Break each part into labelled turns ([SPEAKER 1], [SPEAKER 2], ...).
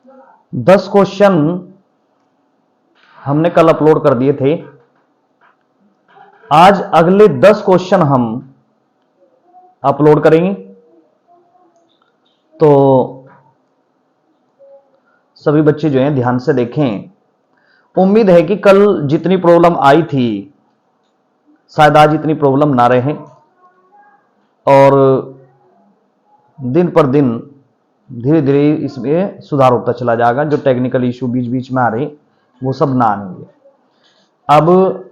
[SPEAKER 1] 10 question हमने कल upload कर दिए थे। आज अगले 10 क्वेश्चन हम अपलोड करेंगे। तो सभी बच्चे जो हैं ध्यान से देखें। उम्मीद है कि कल जितनी प्रॉब्लम आई थी शायद आज इतनी प्रॉब्लम ना रहे, और दिन पर दिन धीरे धीरे इसमें सुधार होता चला जाएगा। जो टेक्निकल इशू बीच बीच में आ रहे वो सब ना आएंगे। अब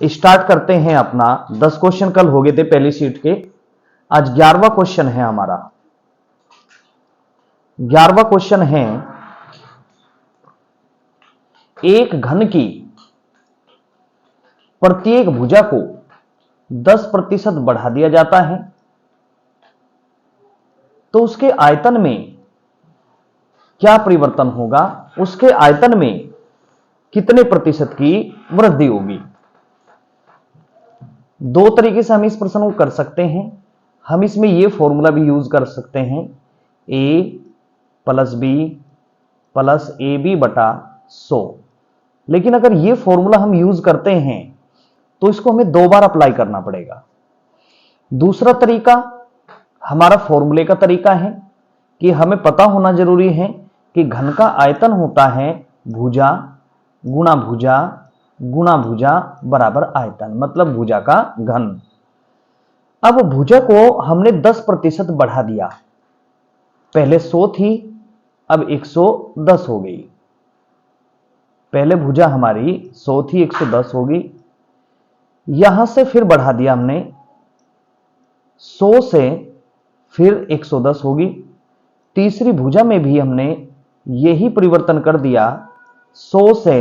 [SPEAKER 1] स्टार्ट करते हैं अपना। 10 क्वेश्चन कल हो गए थे पहली शीट के। आज 11वां क्वेश्चन है हमारा। 11वां क्वेश्चन है, एक घन की प्रत्येक भुजा को 10% बढ़ा दिया जाता है तो उसके आयतन में क्या परिवर्तन होगा, उसके आयतन में कितने प्रतिशत की वृद्धि होगी। दो तरीके से हम इस प्रश्न को कर सकते हैं। हम इसमें यह फॉर्मूला भी यूज कर सकते हैं, a + b + ab बटा 100। लेकिन अगर यह फॉर्मूला हम यूज करते हैं तो इसको हमें 2 बार अप्लाई करना पड़ेगा। दूसरा तरीका हमारा फॉर्मूले का तरीका है कि हमें पता होना जरूरी है कि घन का आयतन होता है भुजा गुणा भुजा गुणा भुजा बराबर आयतन, मतलब भुजा का घन। अब भुजा को हमने 10% बढ़ा दिया। पहले 100 थी, अब 110 हो गई। पहले भुजा हमारी 100 थी, 110 हो गई। यहां से फिर बढ़ा दिया हमने 100 से, फिर 110 होगी। तीसरी भुजा में भी हमने यही परिवर्तन कर दिया, 100 से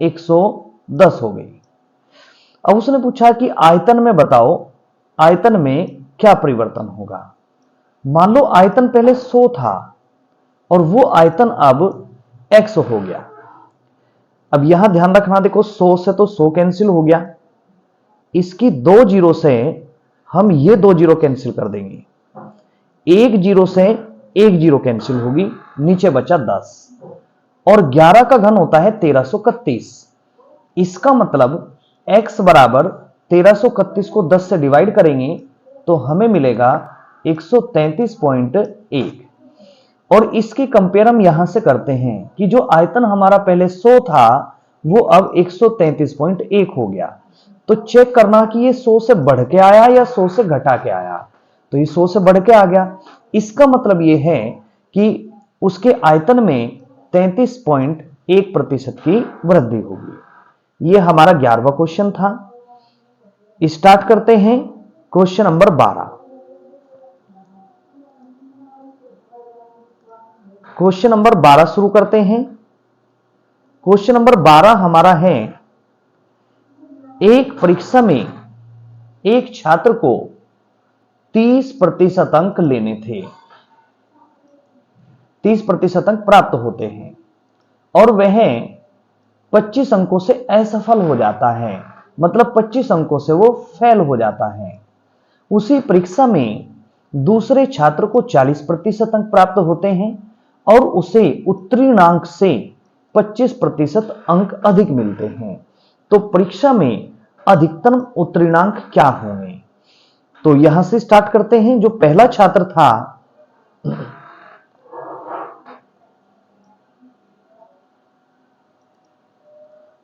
[SPEAKER 1] 110 हो गई। अब उसने पूछा कि आयतन में बताओ, आयतन में क्या परिवर्तन होगा। मान लो आयतन पहले 100 था और वो आयतन अब x हो गया। अब यहां ध्यान रखना, देखो 100 से तो 100 कैंसिल हो गया, इसकी 2 जीरो से हम ये 2 जीरो कैंसिल कर देंगे, 1 जीरो से 1 जीरो कैंसिल होगी, नीचे बचा 10, और 11 का घन होता है 1331। इसका मतलब x बराबर 1331 को 10 से डिवाइड करेंगे तो हमें मिलेगा 133.1। और इसकी कंपेयर हम यहां से करते हैं कि जो आयतन हमारा पहले 100 था वो अब 133.1 हो गया। तो चेक करना कि ये 100 से बढ़ के आया या 100 से घटा के आया। तो ये 100 से बढ़ के आ गया। इसका मतलब ये है कि उसके आयतन में 33.1% की वृद्धि होगी। ये हमारा 11वां क्वेश्चन था। स्टार्ट करते हैं क्वेश्चन नंबर 12। क्वेश्चन नंबर 12 शुरू करते हैं। क्वेश्चन नंबर 12 हमारा है, एक परीक्षा में एक छात्र को 30% अंक लेने थे, 30% अंक प्राप्त होते हैं और वह 25 अंकों से असफल हो जाता है, मतलब 25 अंकों से वो फेल हो जाता है। उसी परीक्षा में दूसरे छात्र को 40% अंक प्राप्त होते हैं और उसे उत्तीर्णांक से 25% अंक अधिक मिलते हैं। तो परीक्षा में अधिकतम उत्तीर्णांक क्या होंगे। तो यहां से स्टार्ट करते हैं। जो पहला छात्र था,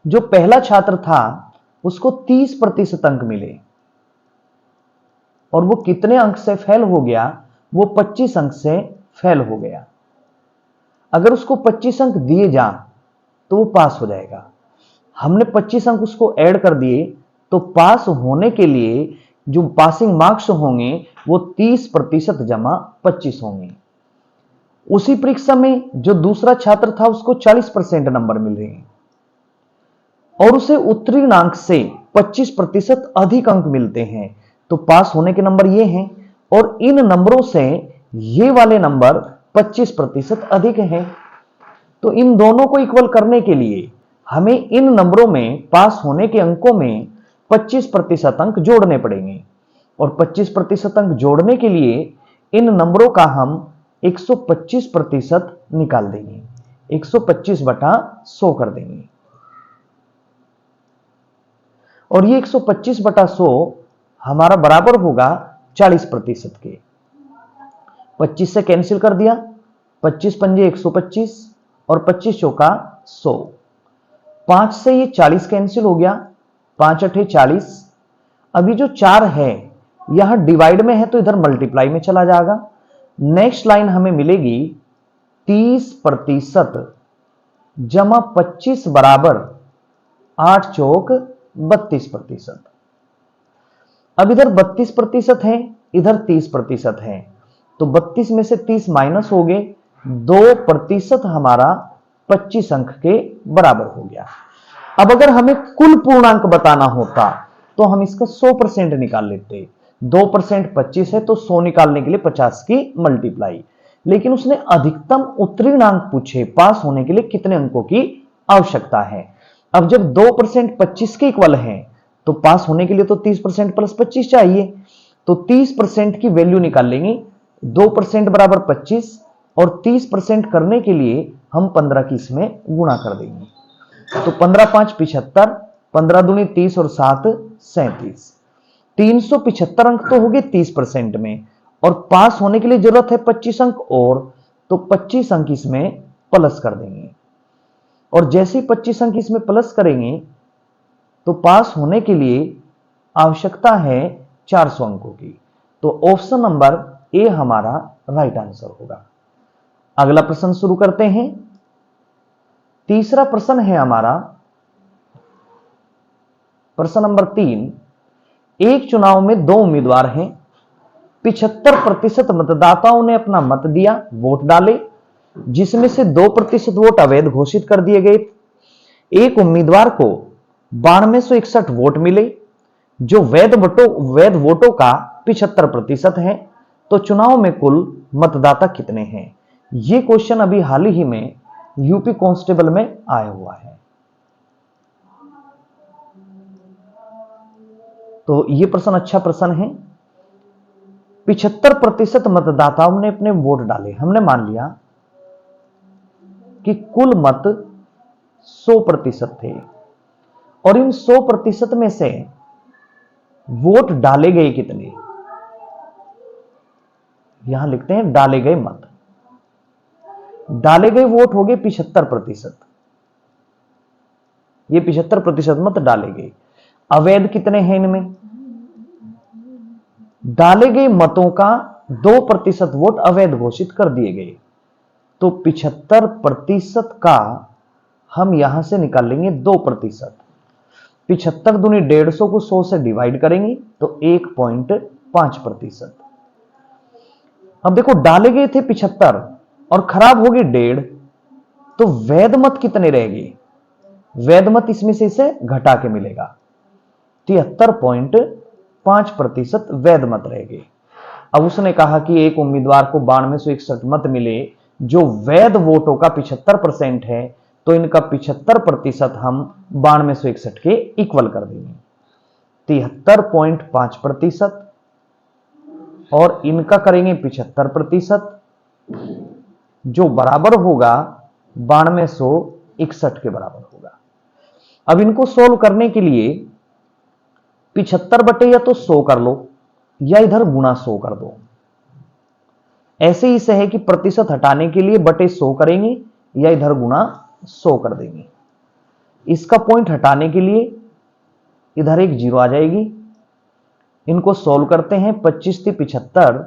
[SPEAKER 1] जो पहला छात्र था उसको 30% अंक मिले और वो कितने अंक से फेल हो गया, वो 25 अंक से फेल हो गया। अगर उसको 25 अंक दिए जा तो वो पास हो जाएगा। हमने 25 अंक उसको ऐड कर दिए तो पास होने के लिए जो पासिंग मार्क्स होंगे वो 30% जमा 25 होंगे। उसी परीक्षा में जो दूसरा छात्र था उसको 40% नंबर मिल रहे हैं और उसे उत्तीर्णांक से 25% अधिक अंक मिलते हैं। तो पास होने के नंबर ये हैं और इन नंबरों से ये वाले नंबर 25% अधिक हैं। तो इन दोनों को इक्वल करने के लिए हमें इन नंबरों में पास होने के अंकों में 25% अंक जोड़ने पड़ेंगे और 25% अंक जोड़ने के लिए इन नंबरों का हम 125% निकाल देंगे। 125 बटा 100 कर देंगे। और ये 125 बटा 100 हमारा बराबर होगा 40% के। 25 से कैंसिल कर दिया, 25 पंजे 125 और 25 चौका 100। 5 से ये 40 कैंसिल हो गया, 5 अठे 40। अभी जो 4 है यहां डिवाइड में है तो इधर मल्टीप्लाई में चला जाएगा। नेक्स्ट लाइन हमें मिलेगी 30% जमा 25 बराबर 8 चौक 32%। अब इधर 32% है, इधर 30% है, तो 32 में से 30 माइनस हो गए, 2% हमारा 25 अंक के बराबर हो गया। अब अगर हमें कुल पूर्णांक बताना होता तो हम इसका 100% निकाल लेते। 2% 25 है तो 100 निकालने के लिए 50 की मल्टीप्लाई। लेकिन उसने अधिकतम उत्तीर्णांक पूछे, पास होने के लिए कितने अंकों की आवश्यकता है। अब जब 2% 25 के इक्वल है तो पास होने के लिए तो 30% प्लस 25 चाहिए, तो 30% की वैल्यू निकाल लेंगे। 2% बराबर 25 और 30% करने के लिए हम 15 की इसमें गुणा कर देंगे। तो 15 5 75, 15 दूनी 30 और 7 37। 375 अंक तो हो गए 30% में, और पास होने के लिए जरूरत है 25 अंक और, तो 25 अंक इसमें प्लस कर देंगे। और जैसे ही 25 अंक इसमें प्लस करेंगे तो पास होने के लिए आवश्यकता है 400 अंकों की। तो ऑप्शन नंबर ए हमारा राइट आंसर होगा। अगला प्रश्न शुरू करते हैं। तीसरा प्रश्न है हमारा प्रश्न नंबर 3। एक चुनाव में 2 उम्मीदवार हैं, 75% मतदाताओं ने अपना मत दिया, वोट डाले, जिसमें से 2% वोट अवैध घोषित कर दिए गए। एक उम्मीदवार को 9261 वोट मिले जो वैध वोटों का 75% है। तो चुनाव में कुल मतदाता कितने हैं? यह क्वेश्चन अभी हाल ही में यूपी कांस्टेबल में आया हुआ है। तो यह प्रश्न अच्छा प्रश्न है। 75% मतदाताओं ने अपने वोट डाले। हमने मान लिया कि कुल मत 100% थे और इन 100% में से वोट डाले गए कितने, यहां लिखते हैं डाले गए मत। डाले गए वोट हो गए 75%। ये 75% मत डाले गए। अवैध कितने हैं इनमें? डाले गए मतों का 2% वोट अवैध घोषित कर दिए गए। तो 75% का हम यहां से निकाल लेंगे 2%। 75 दूनी 150 को 100 से डिवाइड करेंगे तो 1.5%। अब देखो डाले गए थे 75 और खराब हो गए 1.5, तो वैध मत कितने रहेंगे? वैध मत इसमें से इसे घटा के मिलेगा, 73.5% वैध मत रहेंगे। अब उसने कहा कि एक उम्मीदवार को 9261 मत मिले जो वैध वोटों का 75% है, तो इनका 75% हम 9261 के इक्वल कर देंगे, 73.5%, और इनका करेंगे 75% जो बराबर होगा 9261 के बराबर होगा। अब इनको सोल्व करने के लिए 75 बटे या तो 100 कर लो या इधर गुणा 100 कर दो। ऐसे ही से है कि प्रतिशत हटाने के लिए बटे 100 करेंगे या इधर गुणा 100 कर देंगे। इसका पॉइंट हटाने के लिए इधर एक जीरो आ जाएगी। इनको सोल्व करते हैं, 25 थी 75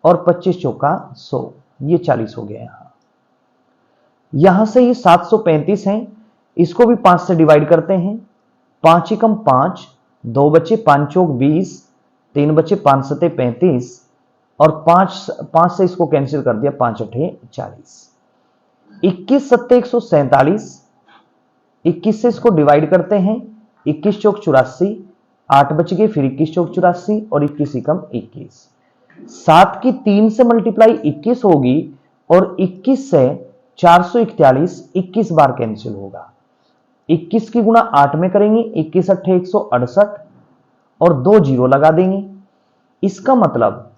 [SPEAKER 1] और 25 चौका 100, ये 40 हो गया। यहां से ये 735 है, इसको भी 5 से डिवाइड करते हैं। 5 ही कम 5, 2 बचे, 5 चौक 20, 3 बचे, 5 सते 35 और 5 से इसको कैंसिल कर दिया, 5 अठे 40। 21 सत्ते 147, 21 से इसको डिवाइड करते हैं, 21 चौक 84, 8 बच गए, फिर 21 चौक 84 और 21 कम 21। 7 की 3 से मल्टीप्लाई 21 होगी और 21 से 441 21 बार कैंसिल होगा। 21 की गुणा 8 में करेंगे, 21 अट्ठे 168 और 2 जीरो लगा देंगे। इसका मतलब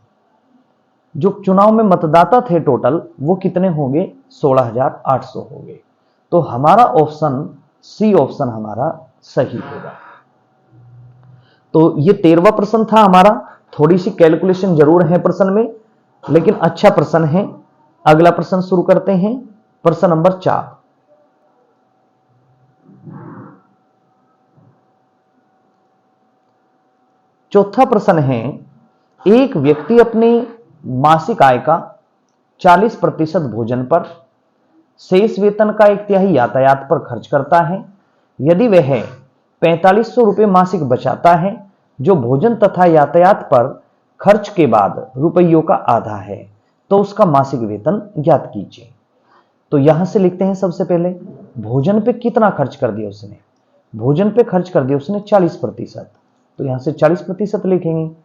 [SPEAKER 1] जो चुनाव में मतदाता थे टोटल वो कितने होंगे? 16,800 होंगे। तो हमारा ऑप्शन सी ऑप्शन हमारा सही होगा। तो ये 13वां प्रश्न था हमारा। थोड़ी सी कैलकुलेशन जरूर है प्रश्न में, लेकिन अच्छा प्रश्न है। अगला प्रश्न शुरू करते हैं, प्रश्न नंबर 4। चौथा प्रश्न है, एक व्यक्ति अपनी मासिक आय का 40% भोजन पर, शेष वेतन का 1/3 यातायात पर खर्च करता है। यदि वह 4500 रुपये मासिक बचाता है, जो भोजन तथा यातायात पर खर्च के बाद रुपयों का आधा है, तो उसका मासिक वेतन ज्ञात कीजिए। तो यहां से लिखते हैं सबसे पहले, भोजन पे कितना खर्च कर दिया उसने? भोजन पे खर्च कर दिया उसने 40%, तो यहां से 40% लिखेंगे।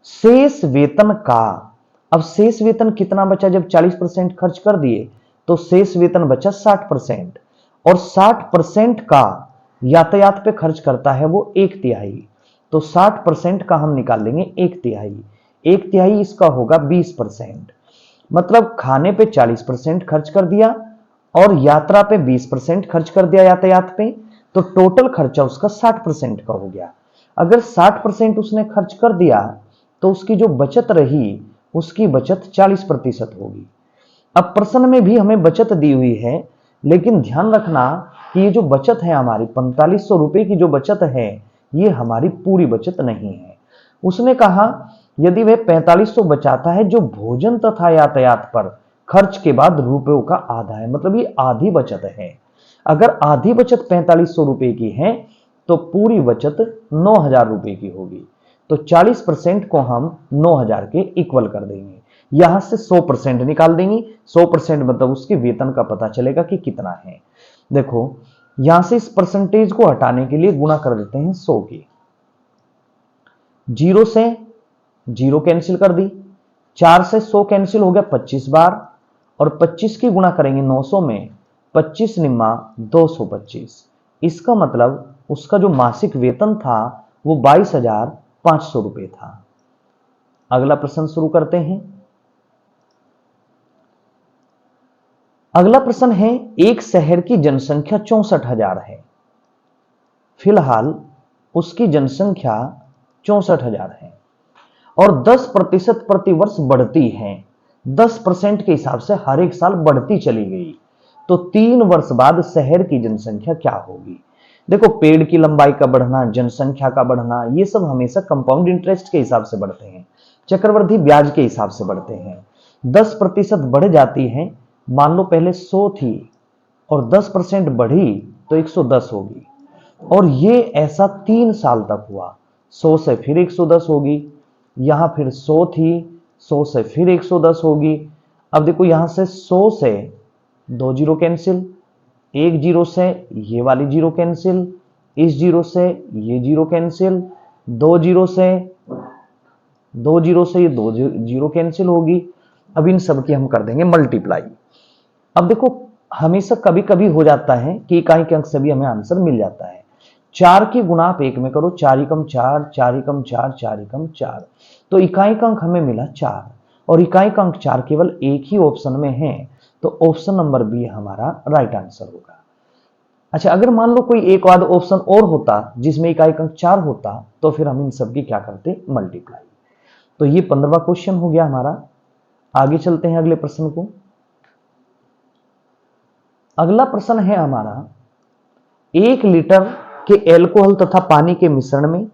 [SPEAKER 1] शेष वेतन का, अब शेष वेतन कितना बचा? जब 40% खर्च कर दिए तो शेष वेतन बचा 60%, और 60% का यातायात पे खर्च करता है वो 1/3, तो 60% का हम निकाल लेंगे 1/3। 1/3 इसका होगा 20%, मतलब खाने पे 40% खर्च कर दिया और यात्रा पे 20% खर्च कर दिया यातायात पे, तो टोटल खर्चा उसका 60% का हो गया। अगर 60% उसने खर्च कर दिया तो उसकी जो बचत रही उसकी बचत 40% होगी। अब प्रश्न में भी हमें बचत दी हुई है, लेकिन ध्यान रखना कि ये जो बचत है हमारी 4500 रुपए की जो बचत है, ये हमारी पूरी बचत नहीं है। उसने कहा यदि वह 4500 बचाता है जो भोजन तथा यातायात पर खर्च के बाद रुपयों का आधा है, मतलब ये आधी बचत है। अगर आधी बचत 4500 रुपए की है तो पूरी बचत 9000 रुपए की होगी। तो 40% को हम 9000 के इक्वल कर देंगे। यहां से 100% निकाल देंगे। 100% मतलब उसके वेतन का पता चलेगा कि कितना है। देखो यहां से इस परसेंटेज को हटाने के लिए गुणा कर देते हैं 100 की। 0 से 0 कैंसिल कर दी, 4 से 100 कैंसिल हो गया 25 बार, और 25 की गुणा करेंगे 900 में, 25 निम्मा 225। इसका मतलब उसका जो मासिक वेतन था वो 22,500 रुपए था। अगला प्रश्न शुरू करते हैं। अगला प्रश्न है, एक शहर की जनसंख्या 64,000 है। फिलहाल उसकी जनसंख्या 64,000 है और 10% प्रति वर्ष बढ़ती है। 10% के हिसाब से हर एक साल बढ़ती चली गई, तो 3 वर्ष बाद शहर की जनसंख्या क्या होगी? देखो पेड़ की लंबाई का बढ़ना, जनसंख्या का बढ़ना, ये सब हमेशा कंपाउंड इंटरेस्ट के हिसाब से बढ़ते हैं, चक्रवृद्धि ब्याज के हिसाब से बढ़ते हैं। 10% बढ़ जाती है, मान लो पहले 100 थी और 10% बढ़ी तो 110 होगी, और ये ऐसा 3 साल तक हुआ। 100 से फिर 110 होगी, यहां फिर 100 थी, 100 से फिर 110 होगी। अब देखो यहां से 100 से 2 जीरो कैंसिल, 1 जीरो से ये वाली जीरो कैंसिल, इस जीरो से ये जीरो कैंसिल, 2 जीरो से ये 2 जीरो कैंसिल होगी। अब इन सब की हम कर देंगे मल्टीप्लाई। अब देखो हमेशा कभी कभी हो जाता है कि इकाई के अंक से भी हमें आंसर मिल जाता है। 4 की गुणा आप 1 में करो, 4 एकम 4, 4 एकम 4, 4 एकम 4, तो इकाई का अंक हमें मिला 4, और इकाई का अंक 4 केवल एक ही ऑप्शन में है, तो ऑप्शन नंबर बी हमारा राइट आंसर होगा। अच्छा अगर मान लो कोई एक आध ऑप्शन और होता जिसमें इकाई का अंक 4 होता, तो फिर हम इन सब की क्या करते? मल्टीप्लाई। तो ये 15वां क्वेश्चन हो गया हमारा। आगे चलते हैं अगले प्रश्न को। अगला प्रश्न है हमारा, 1 लीटर के एल्कोहल तथा पानी के मिश्रण में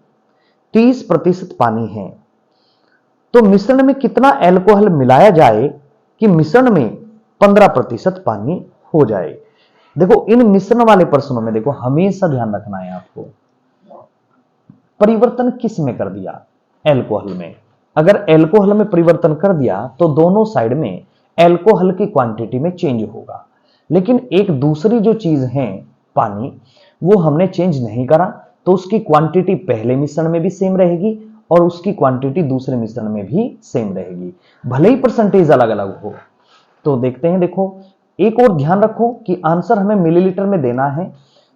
[SPEAKER 1] 30% पानी है, तो मिश्रण में कितना एल्कोहल मिलाया जाए कि मिश्रण में 15% पानी हो जाए? देखो इन मिश्रण वाले प्रश्नों में देखो हमेशा ध्यान रखना है आपको, परिवर्तन किस में कर दिया? एल्कोहल में। अगर एल्कोहल में परिवर्तन कर दिया तो दोनों साइड में एल्कोहल की क्वांटिटी में चेंज होगा, लेकिन एक दूसरी जो चीज है पानी, वो हमने चेंज नहीं करा, तो उसकी क्वांटिटी पहले मिश्रण में भी सेम रहेगी और उसकी क्वांटिटी दूसरे मिश्रण में भी सेम रहेगी, भले ही परसेंटेज अलग अलग हो। तो देखते हैं, देखो एक और ध्यान रखो कि आंसर हमें मिलीलीटर में देना है,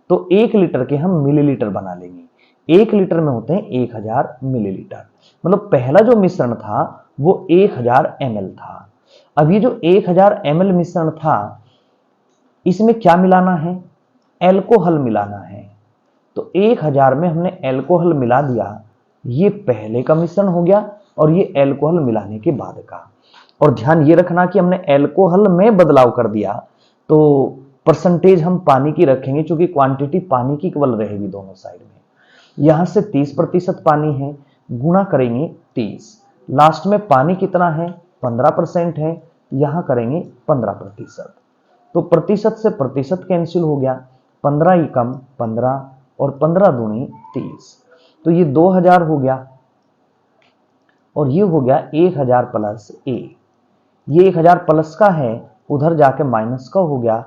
[SPEAKER 1] तो 1 लीटर के हम मिलीलीटर बना लेंगे। 1 लीटर में होते हैं 1000 मिलीलीटर, मतलब पहला जो मिश्रण था वो 1000 ml था। अब ये जो 1000 ml मिश्रण था, इसमें क्या मिलाना है? एल्कोहल मिलाना है। तो 1000 में हमने एल्कोहल मिला दिया। ये पहले का मिश्रण हो गया और ये एल्कोहल मिलाने के बाद का। और ध्यान ये रखना कि हमने एल्कोहल में बदलाव कर दिया, तो परसेंटेज हम पानी की रखेंगे, क्योंकि क्वांटिटी पानी की इक्वल रहेगी दोनों साइड में। यहां से 30% पानी है, गुणा करेंगे 30। लास्ट में पानी कितना है? 15% है, यहां करेंगे 15%। तो प्रतिशत से प्रतिशत कैंसिल हो गया, 15 ही कम 15 और 15 दूनी 30। तो ये 2000 हो गया और ये हो गया 1000 प्लस ए। ये 1000 प्लस का है, उधर जाके माइनस का हो गया।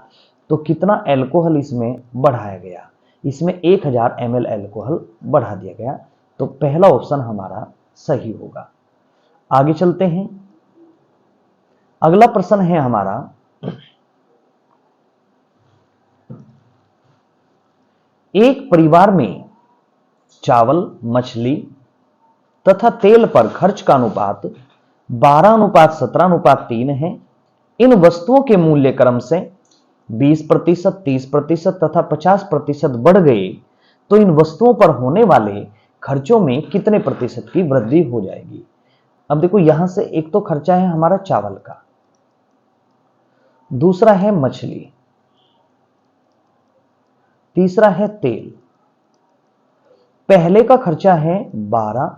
[SPEAKER 1] तो कितना एल्कोहल इसमें बढ़ाया गया? इसमें 1000 ml एल्कोहल बढ़ा दिया गया। तो पहला ऑप्शन हमारा सही होगा। आगे चलते हैं। अगला प्रश्न है हमारा, एक परिवार में चावल, मछली तथा तेल पर खर्च का अनुपात 12:17:3 है। इन वस्तुओं के मूल्य क्रम से 20%, 30% तथा 50% बढ़ गए तो इन वस्तुओं पर होने वाले खर्चों में कितने प्रतिशत की वृद्धि हो जाएगी? अब देखो, यहां से एक तो खर्चा है हमारा चावल का, दूसरा है मछली, तीसरा है तेल। पहले का खर्चा है 12,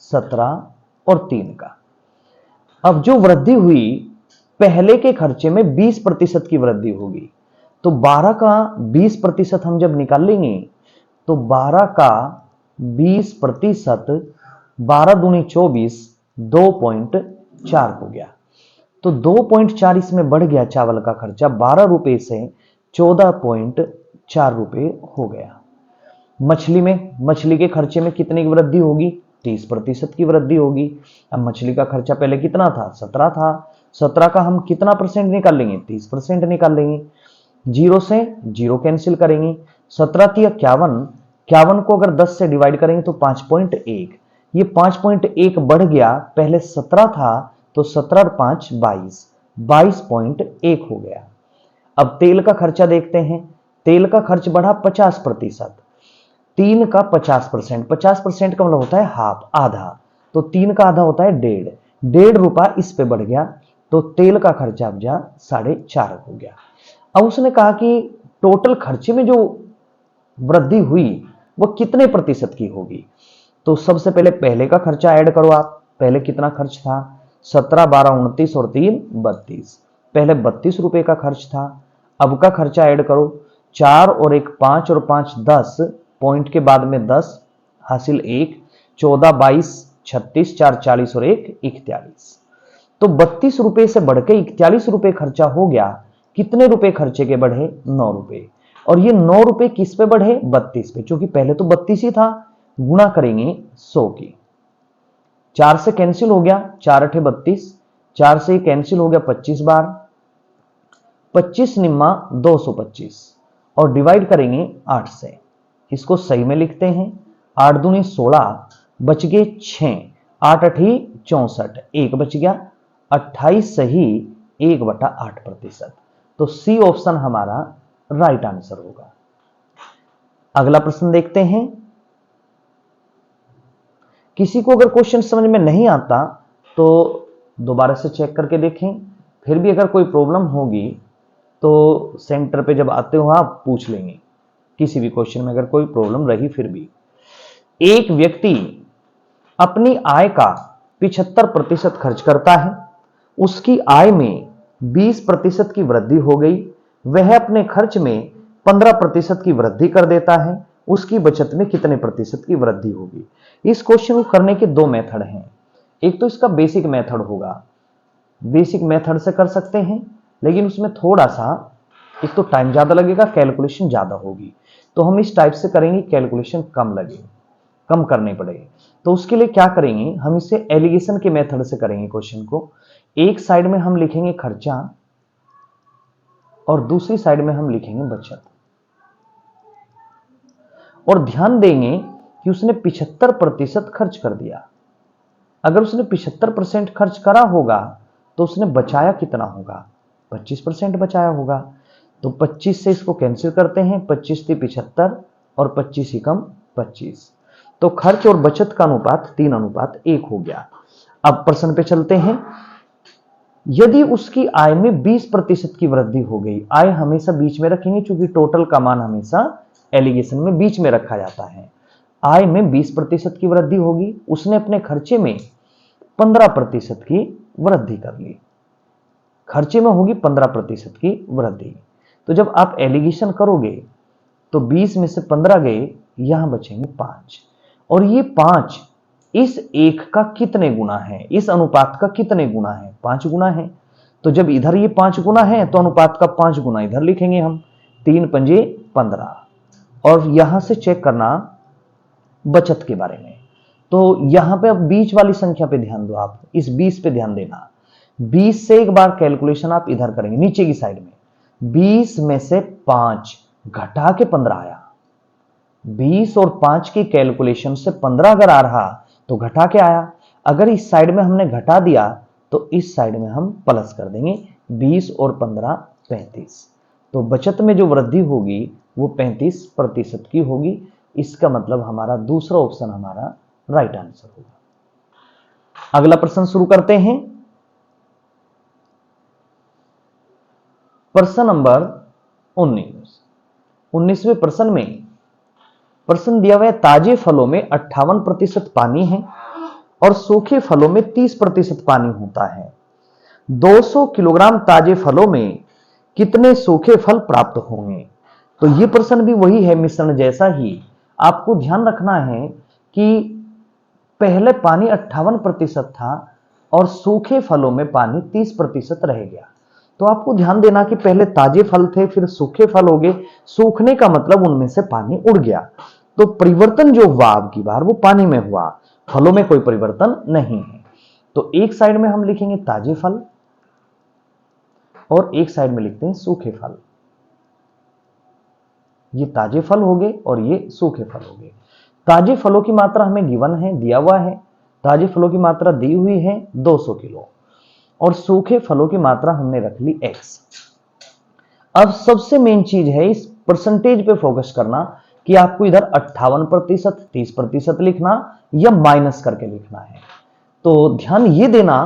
[SPEAKER 1] 17 और 3 का। अब जो वृद्धि हुई, पहले के खर्चे में 20% की वृद्धि होगी। तो 12 का 20% हम जब निकाल लेंगे तो 12 का 20%, 12 दूनी 24, 2.4 हो गया। तो 2.4 इसमें बढ़ गया। चावल का खर्चा 12 रुपए से 14.4 रुपए हो गया। मछली के खर्चे में कितने की वृद्धि होगी? 30% की वृद्धि होगी। अब मछली का खर्चा पहले कितना था? 17 था। 17 का हम कितना परसेंट निकाल लेंगे? 30% निकाल लेंगे। जीरो से जीरो कैंसिल करेंगे। 17 × 51, 51 को अगर 10 से डिवाइड करेंगे तो 5.1। ये 5.1 बढ़ गया, पहले 17 था तो 17 और 5 22, 22.1 हो गया। अब तेल का खर्चा देखते हैं। तेल का खर्च बढ़ा 50%। 3 का 50%, 50% का मतलब होता है हाफ, आधा। तो 3 का आधा होता है 1.5, 1.5 रुपया इस पे बढ़ गया। तो तेल का खर्चा अब जा 4.5 हो गया। अब उसने कहा कि टोटल खर्चे में जो वृद्धि हुई वो कितने प्रतिशत की होगी? तो सबसे पहले का खर्चा ऐड करो आप। पहले कितना खर्च था? 17, 12, 29 और 3 32। पहले 32 रुपए का खर्च था। अब का खर्चा ऐड करो। 4 और 1 5 और 5 10, पॉइंट के बाद में 10 हासिल 1, 14, 22, 36, 4 40 और 1 41। तो 32 रुपए से बढ़ के 41 रुपए खर्चा हो गया। कितने रुपए खर्चे के बढ़े? 9 रुपए। और ये 9 रुपए किस पे बढ़े? 32 पे, क्योंकि पहले तो 32 ही था। गुणा करेंगे 100 की। 4 से कैंसिल हो गया, 4 8 32, 4 से कैंसिल हो गया 25 बार, 25 निम्मा 225 और डिवाइड करेंगे 8 से। इसको सही में लिखते हैं। 8 दूनी 16, बच गए 6, 8 8 64, 1 बच गया, 28 सही 1/8%। तो सी ऑप्शन हमारा राइट आंसर होगा। अगला प्रश्न देखते हैं। किसी को अगर क्वेश्चन समझ में नहीं आता तो दोबारा से चेक करके देखें। फिर भी अगर कोई प्रॉब्लम होगी तो सेंटर पे जब आते हो आप पूछ लेंगे। किसी भी क्वेश्चन में अगर कोई प्रॉब्लम रही, फिर भी एक व्यक्ति अपनी आय का 75% खर्च करता है। उसकी आय में 20% की वृद्धि हो गई। वह अपने खर्च में 15% की वृद्धि कर देता है। उसकी बचत में कितने प्रतिशत की वृद्धि होगी? इस क्वेश्चन को करने के दो मेथड हैं। एक तो इसका बेसिक मेथड होगा, बेसिक मेथड से कर सकते हैं, लेकिन उसमें थोड़ा सा एक तो टाइम ज्यादा लगेगा, कैलकुलेशन ज्यादा होगी। तो हम इस टाइप से करेंगे, कैलकुलेशन कम लगे, कम करने पड़ेगी। तो उसके लिए क्या करेंगे, हम इसे एलिगेशन के मेथड से करेंगे। क्वेश्चन को एक साइड में हम लिखेंगे खर्चा और दूसरी साइड में हम लिखेंगे बचत। और ध्यान देंगे कि उसने 75% खर्च कर दिया। अगर उसने 75% खर्च करा होगा तो उसने बचाया कितना होगा, 25% बचाया होगा। तो 25 से इसको कैंसिल करते हैं, 25 थी 75 और 25 ही कम 25, तो खर्च और बचत का अनुपात 3:1 हो गया। अब प्रश्न पे चलते हैं। यदि उसकी आय में 20% की वृद्धि हो गई, आय हमेशा बीच में रखेंगे क्योंकि टोटल का मान हमेशा एलिगेशन में बीच में रखा जाता है। आय में 20% की वृद्धि होगी, उसने अपने खर्चे में 15% की वृद्धि कर ली, खर्चे में होगी 15% की वृद्धि। तो जब आप एलिगेशन करोगे तो 20 में से 15 गए, यहां बचेंगे 5, और ये 5 इस 1 का कितने गुना है, इस अनुपात का कितने गुना है, 5 गुना है। तो जब इधर ये 5 गुना है तो अनुपात का 5 गुना इधर लिखेंगे हम, 3 पंजे 15। और यहां से चेक करना बचत के बारे में, तो यहां पे अब बीच वाली संख्या पे ध्यान दो, आप इस 20 पे ध्यान देना। 20 से एक बार कैलकुलेशन आप इधर करेंगे नीचे की साइड में, 20 में से 5 घटा के 15 आया, 20 और 5 की कैलकुलेशन से 15 अगर आ रहा तो घटा के आया। अगर इस साइड में हमने घटा दिया तो इस साइड में हम प्लस कर देंगे, 20 और 15 35। तो बचत में जो वृद्धि होगी वो 35% की होगी। इसका मतलब हमारा दूसरा ऑप्शन हमारा राइट आंसर होगा। अगला प्रश्न शुरू करते हैं। प्रश्न नंबर 19वें प्रश्न में प्रश्न दिया हुआ है, ताजे फलों में 58% पानी है और सूखे फलों में 30% पानी होता है। 200 किलोग्राम ताजे फलों में कितने सूखे फल प्राप्त होंगे। तो यह प्रश्न भी वही है मिश्रण जैसा ही। आपको ध्यान रखना है कि पहले पानी 58% था और सूखे फलों में पानी 30% रह गया। तो आपको ध्यान देना कि पहले ताजे फल थे फिर सूखे फल हो गए, सूखने का मतलब उनमें से पानी उड़ गया। तो परिवर्तन जो हुआ अब की बार वो पानी में हुआ, फलों में कोई परिवर्तन नहीं है। तो एक साइड में हम लिखेंगे ताजे फल और एक साइड में लिखते हैं सूखे फल। ये ताजे फल हो गए और ये सूखे फल हो गए। ताजे फलों की मात्रा हमें गिवन है, दिया हुआ है। ताजे फलों की मात्रा दी हुई है 200 किलो और सूखे फलों की मात्रा हमने रख ली x। अब सबसे मेन चीज है इस परसेंटेज पे फोकस करना कि आपको इधर 58%, 30% लिखना या माइनस करके लिखना है। तो ध्यान ये देना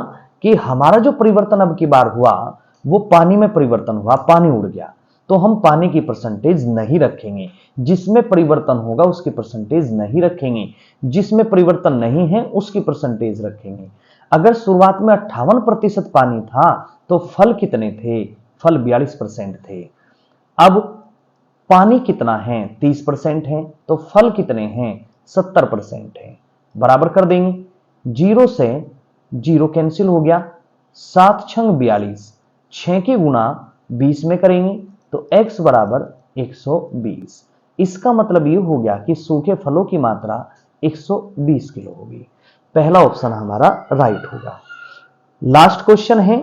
[SPEAKER 1] कि हमारा जो परिवर्तन अब की बार हुआ वो पानी में परिवर्तन हुआ, पानी उड़ गया। तो हम पानी की परसेंटेज नहीं रखेंगे, जिसमें परिवर्तन होगा उसकी परसेंटेज नहीं रखेंगे, जिसमें परिवर्तन नहीं है उसकी परसेंटेज रखेंगे। अगर शुरुआत में 58% पानी था तो फल कितने थे, फल 42% थे। अब पानी कितना है, 30% है, तो फल कितने हैं, 70% है। बराबर कर देंगे, 0 से 0 कैंसिल हो गया, 7 छंग 42, 6 की गुना 20 में करेंगे तो x बराबर 120। इसका मतलब ये हो गया कि सूखे फलों की मात्रा 120 किलो होगी। पहला ऑप्शन हमारा राइट होगा। लास्ट क्वेश्चन है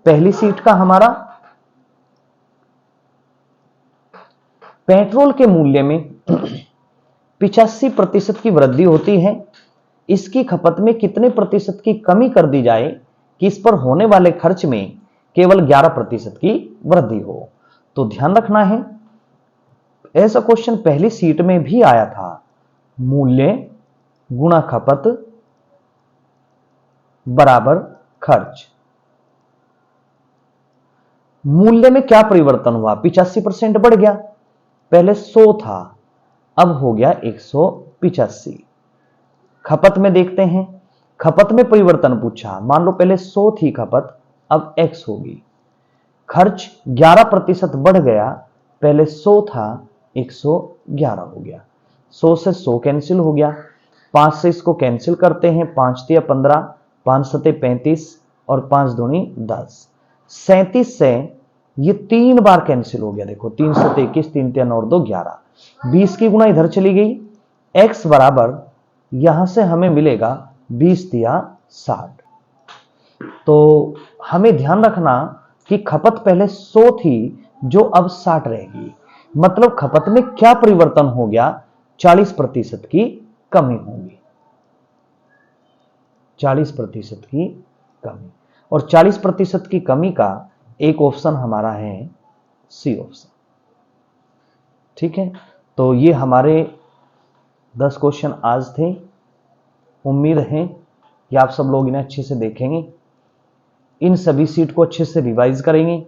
[SPEAKER 1] पहली सीट का हमारा, पेट्रोल के मूल्य में 85% की वृद्धि होती है, इसकी खपत में कितने प्रतिशत की कमी कर दी जाए कि इस पर होने वाले खर्च में केवल 11% की वृद्धि हो। तो ध्यान रखना है ऐसा क्वेश्चन पहली सीट में भी आया था, मूल्य गुणा खपत बराबर खर्च। मूल्य में क्या परिवर्तन हुआ, 85% बढ़ गया, पहले 100 था अब हो गया 185। खपत में देखते हैं, खपत में परिवर्तन पूछा, मान लो पहले 100 थी खपत अब x होगी। खर्च 11% बढ़ गया, पहले 100 था 111 हो गया। 100 से 100 कैंसिल हो गया, 5 से इसको कैंसिल करते हैं, 5 तिया 15, 5 सते 35 और 5 दूनी 10। 37 से ये 3 बार कैंसिल हो गया, देखो 3 सते 21, 3 तिया 9 2 11, 20 की गुना इधर चली गई। x बराबर यहां से हमें मिलेगा 20 तिया 60। तो हमें ध्यान रखना कि खपत पहले 100 थी जो अब 60 रहेगी, मतलब खपत में क्या परिवर्तन हो गया, 40% की कमी होगी। 40% की कमी, और 40% की कमी का एक ऑप्शन हमारा है सी ऑप्शन। ठीक है, तो ये हमारे 10 क्वेश्चन आज थे। उम्मीद है कि आप सब लोग इन्हें अच्छे से देखेंगे, इन सभी सीट को अच्छे से रिवाइज करेंगे,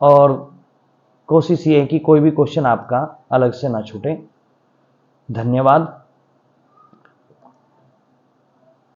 [SPEAKER 1] और कोशिश ये है कि कोई भी क्वेश्चन आपका अलग से ना छूटे। धन्यवाद।